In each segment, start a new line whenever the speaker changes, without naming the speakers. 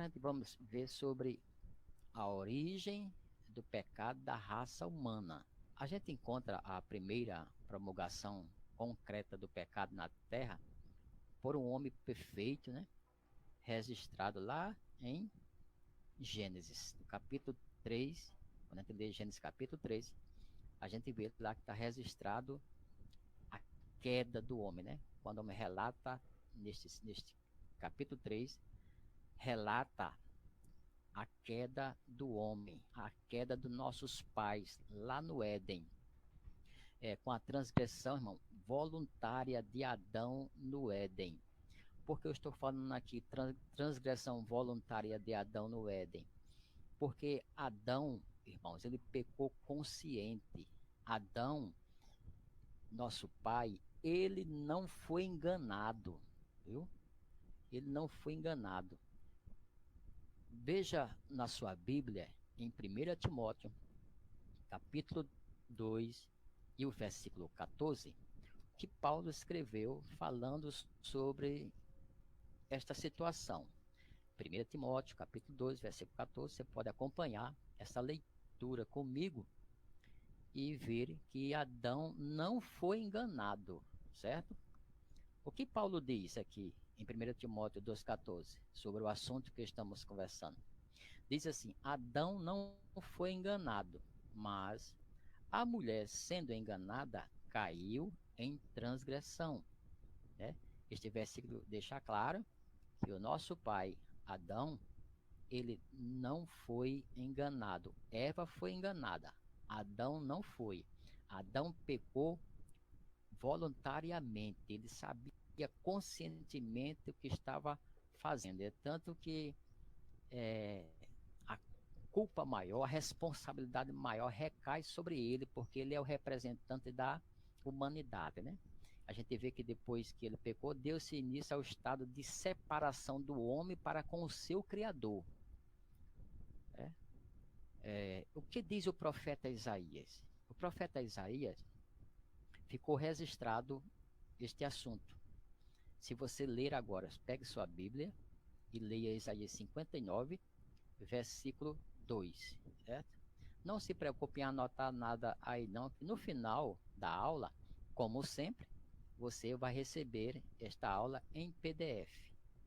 gente vamos ver sobre a origem do pecado da raça humana. A gente encontra a primeira promulgação concreta do pecado na Terra por um homem perfeito, né? Registrado lá em Gênesis, no capítulo 3. Quando a gente lê Gênesis capítulo 3, a gente vê lá que está registrado a queda do homem, né? Quando o homem relata neste capítulo 3, relata a queda do homem, a queda dos nossos pais lá no Éden, com a transgressão, irmão, voluntária de Adão no Éden. Por que eu estou falando aqui transgressão voluntária de Adão no Éden? Porque Adão, irmãos, ele pecou consciente. Adão, nosso pai, ele não foi enganado, viu? Ele não foi enganado. Veja na sua Bíblia, em 1 Timóteo, capítulo 2 e o versículo 14, que Paulo escreveu falando sobre esta situação. 1 Timóteo, capítulo 2, versículo 14, você pode acompanhar essa leitura comigo e ver que Adão não foi enganado, certo? O que Paulo diz aqui em 1 Timóteo 2,14 sobre o assunto que estamos conversando? Diz assim: Adão não foi enganado, mas a mulher, sendo enganada, caiu em transgressão. Né? Este versículo deixa claro que o nosso pai, Adão, ele não foi enganado. Eva foi enganada. Adão não foi. Adão pecou voluntariamente. Ele sabia conscientemente o que estava fazendo. É tanto que a culpa maior, a responsabilidade maior recai sobre ele, porque ele é o representante da humanidade, né? A gente vê que depois que ele pecou, deu-se início ao estado de separação do homem para com o seu Criador. Né? O que diz o profeta Isaías? O profeta Isaías ficou registrado este assunto. Se você ler agora, pegue sua Bíblia e leia Isaías 59, versículo 2, certo? Não se preocupe em anotar nada aí não, que no final da aula, como sempre, você vai receber esta aula em PDF,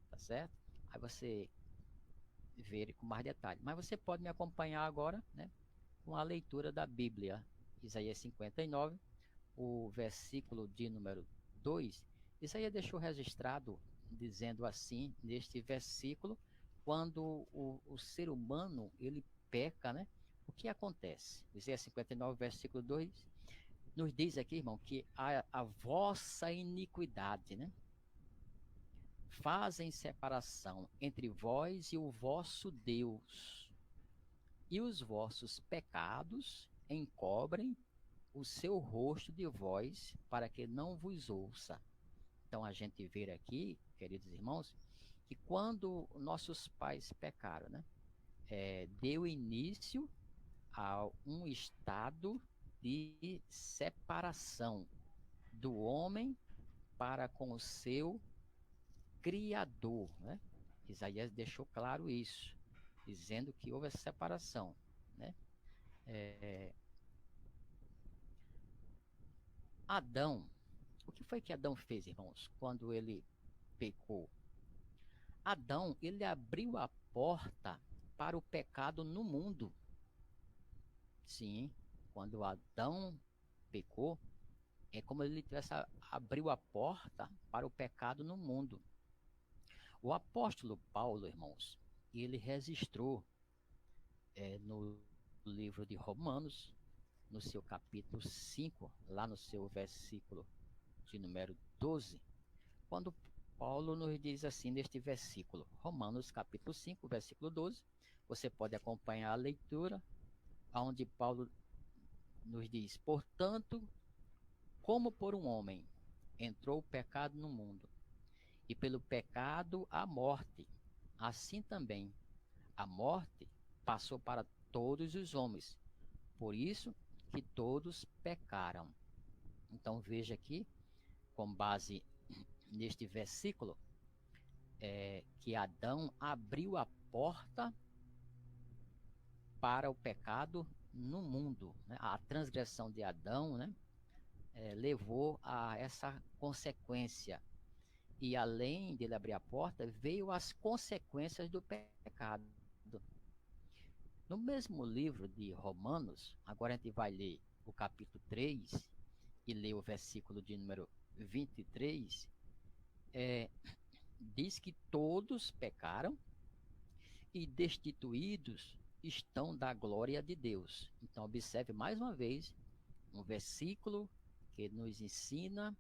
tá certo? Aí você vê com mais detalhe. Mas você pode me acompanhar agora, né, com a leitura da Bíblia, Isaías 59, o versículo de número 2. Isaías deixou registrado, dizendo assim, neste versículo, quando o ser humano, ele peca, né? O que acontece? Isaías 59, versículo 2, nos diz aqui, irmão, que a vossa iniquidade, né? Fazem separação entre vós e o vosso Deus, e os vossos pecados encobrem o seu rosto de vós, para que não vos ouça. Então a gente vê aqui, queridos irmãos, que quando nossos pais pecaram, né, deu início a um estado de separação do homem para com o seu Criador. Né? Isaías deixou claro isso, dizendo que houve essa separação. Né? Adão, o que foi que Adão fez, irmãos, quando ele pecou? Adão, ele abriu a porta para o pecado no mundo. Sim, quando Adão pecou, é como ele tivesse abriu a porta para o pecado no mundo. O apóstolo Paulo, irmãos, ele registrou no livro de Romanos, no seu capítulo 5, lá no seu versículo de número 12, quando Paulo nos diz assim neste versículo, Romanos capítulo 5, versículo 12, você pode acompanhar a leitura, onde Paulo nos diz: portanto, como por um homem entrou o pecado no mundo, e pelo pecado a morte, assim também a morte passou para todos os homens, por isso que todos pecaram. Então veja aqui, com base neste versículo, que Adão abriu a porta para o pecado no mundo, né? A transgressão de Adão, né, levou a essa consequência. E além de ele abrir a porta, veio as consequências do pecado. No mesmo livro de Romanos, agora a gente vai ler o capítulo 3 e ler o versículo de número 23, diz que todos pecaram e destituídos estão da glória de Deus. Então, observe mais uma vez um versículo que nos ensina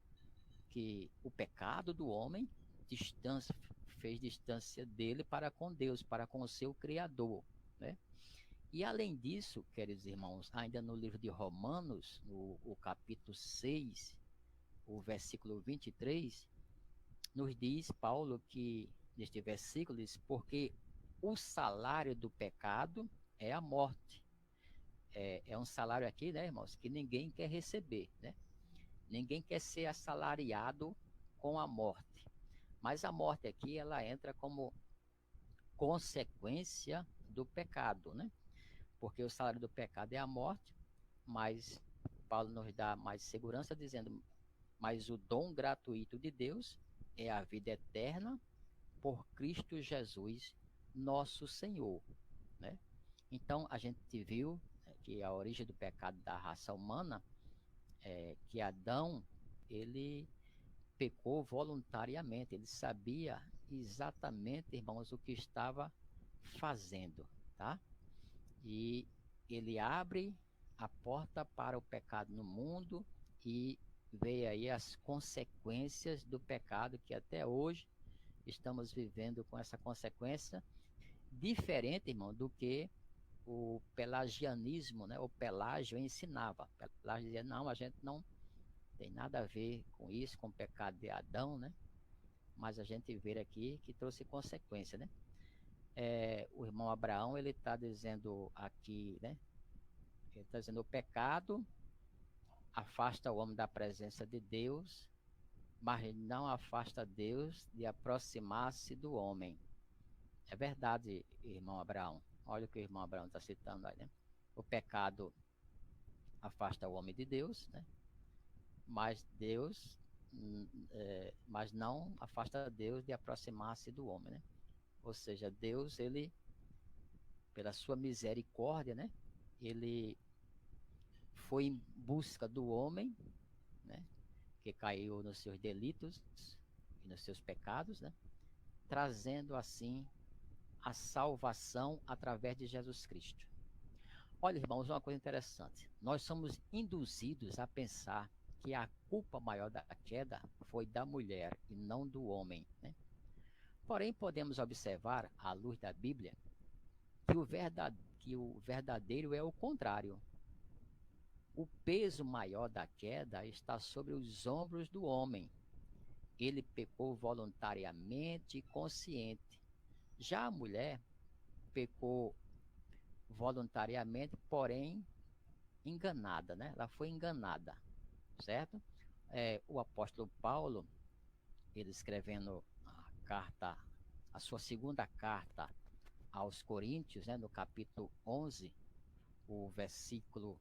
que o pecado do homem fez distância dele para com Deus, para com o seu Criador, né? E além disso, queridos irmãos, ainda no livro de Romanos, no capítulo 6, o versículo 23, nos diz Paulo que, neste versículo, diz, porque o salário do pecado é a morte. É um salário aqui, né, irmãos, que ninguém quer receber, né? Ninguém quer ser assalariado com a morte. Mas a morte aqui, ela entra como consequência do pecado, né? Porque o salário do pecado é a morte, mas Paulo nos dá mais segurança dizendo, mas o dom gratuito de Deus é a vida eterna por Cristo Jesus, nosso Senhor, né? Então, a gente viu, né, que a origem do pecado da raça humana é que Adão, ele pecou voluntariamente, ele sabia exatamente, irmãos, o que estava fazendo, tá? E ele abre a porta para o pecado no mundo e vê aí as consequências do pecado que até hoje estamos vivendo com essa consequência diferente, irmão, do que o pelagianismo, né? O Pelágio ensinava. Pelágio dizia, não, a gente não tem nada a ver com isso, com o pecado de Adão, né? Mas a gente vê aqui que trouxe consequência, né? O irmão Abraão, ele está dizendo aqui, né? Ele está dizendo, o pecado afasta o homem da presença de Deus, mas não afasta Deus de aproximar-se do homem. É verdade, irmão Abraão. Olha o que o irmão Abraão está citando aí, né? O pecado afasta o homem de Deus, né? Mas Deus, mas não afasta Deus de aproximar-se do homem, né? Ou seja, Deus, ele, pela sua misericórdia, né? Ele foi em busca do homem, né? Que caiu nos seus delitos e nos seus pecados, né? Trazendo assim a salvação através de Jesus Cristo. Olha, irmãos, uma coisa interessante. Nós somos induzidos a pensar que a culpa maior da queda foi da mulher e não do homem, né? Porém, podemos observar, à luz da Bíblia, que o verdadeiro é o contrário. O peso maior da queda está sobre os ombros do homem. Ele pecou voluntariamente e consciente. Já a mulher pecou voluntariamente, porém enganada, né? Ela foi enganada, certo? O apóstolo Paulo, ele escrevendo a sua segunda carta aos Coríntios, né, no capítulo 11, o versículo,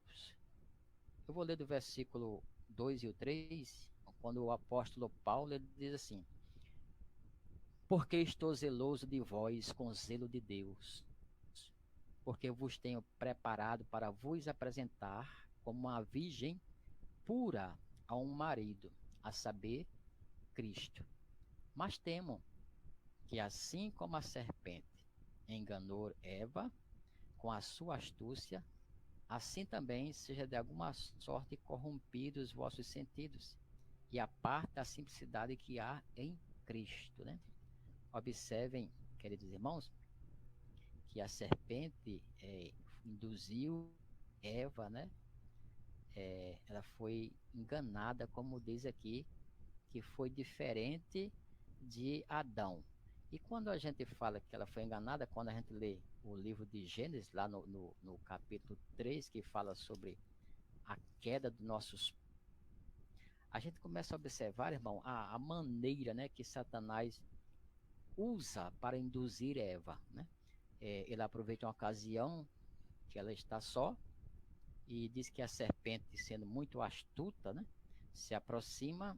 eu vou ler do versículo 2 e o 3, quando o apóstolo Paulo ele diz assim, porque estou zeloso de vós com zelo de Deus, porque vos tenho preparado para vos apresentar como uma virgem pura a um marido, a saber, Cristo. Mas temo que assim como a serpente enganou Eva com a sua astúcia, assim também seja de alguma sorte corrompidos os vossos sentidos e a parte da simplicidade que há em Cristo, né? Observem, queridos irmãos, que a serpente induziu Eva, né? Ela foi enganada, como diz aqui, que foi diferente de Adão. E quando a gente fala que ela foi enganada, quando a gente lê o livro de Gênesis, lá no capítulo 3, que fala sobre a queda dos nossos, a gente começa a observar, irmão, a maneira, né, que Satanás usa para induzir Eva, né? Ele aproveita uma ocasião que ela está só e diz que a serpente, sendo muito astuta, né, se aproxima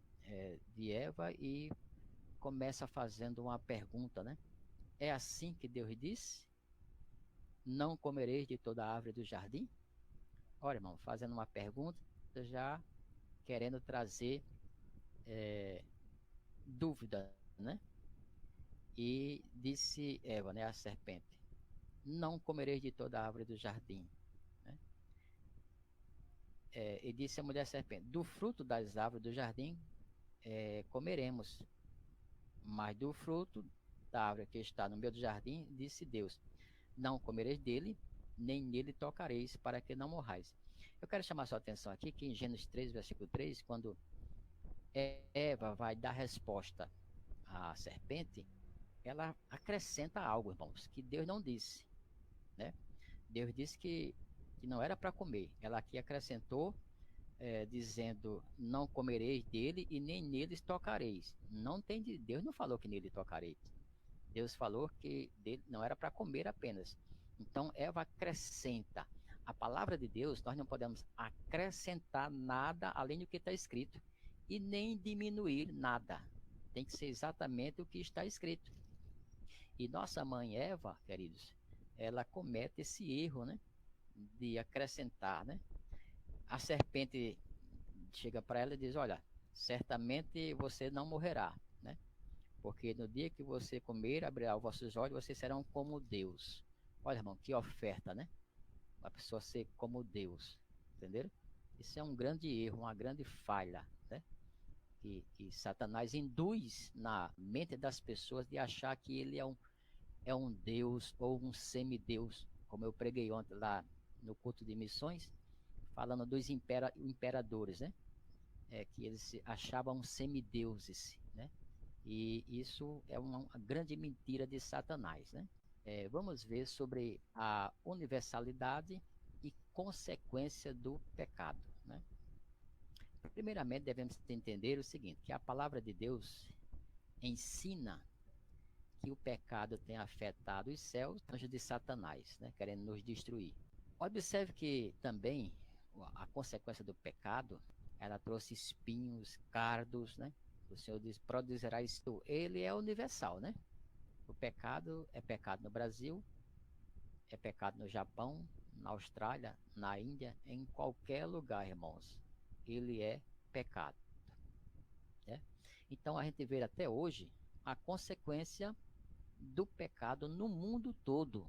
de Eva e começa fazendo uma pergunta, né? É assim que Deus disse? Não comereis de toda a árvore do jardim? Olha, irmão, fazendo uma pergunta, já querendo trazer dúvida, né? E disse Eva, né, a serpente, não comereis de toda a árvore do jardim, né? E disse a mulher serpente, do fruto das árvores do jardim comeremos, mas do fruto da árvore que está no meio do jardim, disse Deus, não comereis dele, nem nele tocareis, para que não morrais. Eu quero chamar sua atenção aqui que em Gênesis 3, versículo 3, quando Eva vai dar resposta à serpente, ela acrescenta algo, irmãos, que Deus não disse, né? Deus disse que não era para comer. Ela aqui acrescentou, dizendo, não comereis dele e nem neles tocareis. Não tem Deus não falou que nele tocareis. Deus falou que dele não era para comer apenas. Então Eva acrescenta. A palavra de Deus, nós não podemos acrescentar nada além do que está escrito e nem diminuir nada. Tem que ser exatamente o que está escrito. E nossa mãe Eva, queridos, ela comete esse erro, né, de acrescentar, né? A serpente chega para ela e diz: olha, certamente você não morrerá, né? Porque no dia que você comer, abrirá os vossos olhos, vocês serão como Deus. Olha, irmão, que oferta, né? Uma pessoa ser como Deus, entenderam? Isso é um grande erro, uma grande falha, né? Que Satanás induz na mente das pessoas de achar que ele é um Deus ou um semideus, como eu preguei ontem lá no culto de missões, falando dos imperadores, né? Que eles se achavam semideuses, né? E isso é uma grande mentira de Satanás, né? Vamos ver sobre a universalidade e consequência do pecado, né? Primeiramente, devemos entender o seguinte, que a palavra de Deus ensina que o pecado tem afetado os céus, anjos de Satanás, né? Querendo nos destruir. Observe que também a consequência do pecado, ela trouxe espinhos, cardos, né? O Senhor diz, produzirá isso. Ele é universal, né? O pecado é pecado no Brasil, é pecado no Japão, na Austrália, na Índia, em qualquer lugar, irmãos. Ele é pecado, né? Então a gente vê até hoje a consequência do pecado no mundo todo.